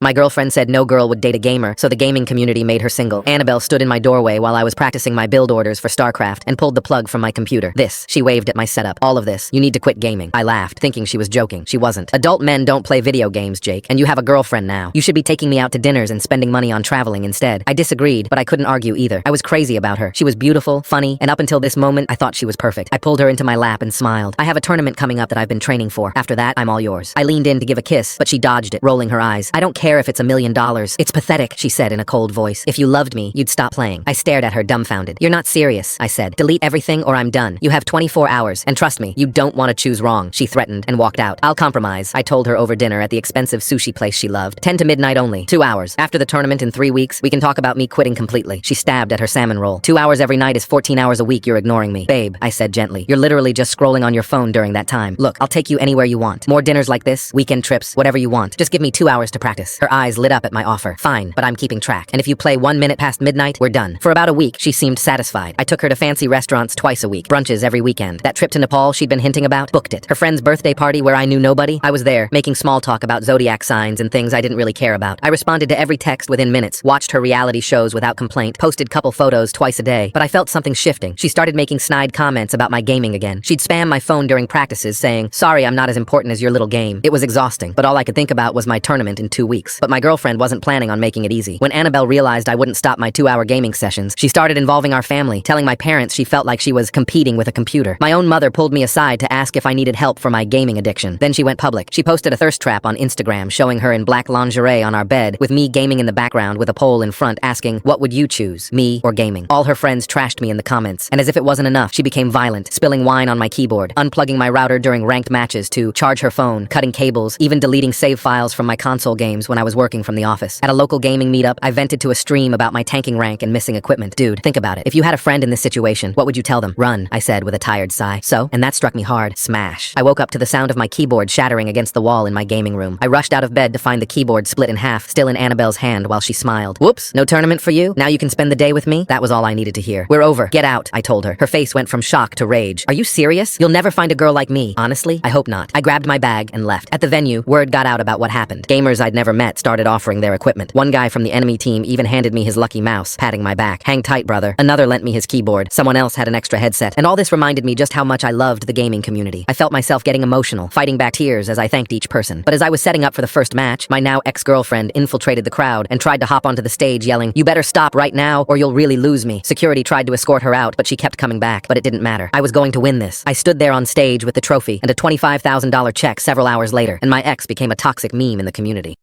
My girlfriend said no girl would date a gamer, so the gaming community made her single. Annabelle stood in my doorway while I was practicing my build orders for StarCraft and pulled the plug from my computer. She waved at my setup. All of this, you need to quit gaming. I laughed, thinking she was joking. She wasn't. Adult men don't play video games, Jake, and you have a girlfriend now. You should be taking me out to dinners and spending money on traveling instead. I disagreed, but I couldn't argue either. I was crazy about her. She was beautiful, funny, and up until this moment, I thought she was perfect. I pulled her into my lap and smiled. I have a tournament coming up that I've been training for. After that, I'm all yours. I leaned in to give a kiss, but she dodged it, rolling her eyes. I don't care if it's $1 million. It's pathetic, she said in a cold voice. If you loved me, you'd stop playing. I stared at her dumbfounded. You're not serious, I said. Delete everything or I'm done. You have 24 hours, and trust me, you don't want to choose wrong, she threatened and walked out. I'll compromise, I told her over dinner at the expensive sushi place she loved. 10 to midnight only. 2 hours. After the tournament in 3 weeks, we can talk about me quitting completely. She stabbed at her salmon roll. 2 hours every night is 14 hours a week you're ignoring me. Babe, I said gently. You're literally just scrolling on your phone during that time. Look, I'll take you anywhere you want. More dinners like this, weekend trips, whatever you want. Just give me 2 hours to practice. Her eyes lit up at my offer. Fine, but I'm keeping track. And if you play 1 minute past midnight, we're done. For about a week, she seemed satisfied. I took her to fancy restaurants twice a week, brunches every weekend. That trip to Nepal she'd been hinting about, booked it. Her friend's birthday party where I knew nobody, I was there, making small talk about zodiac signs and things I didn't really care about. I responded to every text within minutes, watched her reality shows without complaint, posted couple photos twice a day, but I felt something shifting. She started making snide comments about my gaming again. She'd spam my phone during practices saying, sorry, I'm not as important as your little game. It was exhausting, but all I could think about was my tournament in 2 weeks. But my girlfriend wasn't planning on making it easy. When Annabelle realized I wouldn't stop my 2-hour gaming sessions, she started involving our family, telling my parents she felt like she was competing with a computer. My own mother pulled me aside to ask if I needed help for my gaming addiction. Then she went public. She posted a thirst trap on Instagram showing her in black lingerie on our bed, with me gaming in the background with a poll in front asking, what would you choose, me or gaming? All her friends trashed me in the comments, and as if it wasn't enough, she became violent, spilling wine on my keyboard, unplugging my router during ranked matches to charge her phone, cutting cables, even deleting save files from my console games when I was working from the office. At a local gaming meetup, I vented to a stream about my tanking rank and missing equipment. Dude, think about it. If you had a friend in this situation, what would you tell them? Run, I said with a tired sigh. So? And that struck me hard. Smash. I woke up to the sound of my keyboard shattering against the wall in my gaming room. I rushed out of bed to find the keyboard split in half, still in Annabelle's hand while she smiled. Whoops, no tournament for you? Now you can spend the day with me? That was all I needed to hear. We're over. Get out, I told her. Her face went from shock to rage. Are you serious? You'll never find a girl like me. Honestly, I hope not. I grabbed my bag and left. At the venue, word got out about what happened. Gamers I'd never met started offering their equipment. One guy from the enemy team even handed me his lucky mouse, patting my back. Hang tight, brother. Another lent me his keyboard. Someone else had an extra headset. And all this reminded me just how much I loved the gaming community. I felt myself getting emotional, fighting back tears as I thanked each person. But as I was setting up for the first match, my now ex-girlfriend infiltrated the crowd and tried to hop onto the stage yelling, you better stop right now or you'll really lose me. Security tried to escort her out, but she kept coming back. But it didn't matter. I was going to win this. I stood there on stage with the trophy and a $25,000 check several hours later, and my ex became a toxic meme in the community.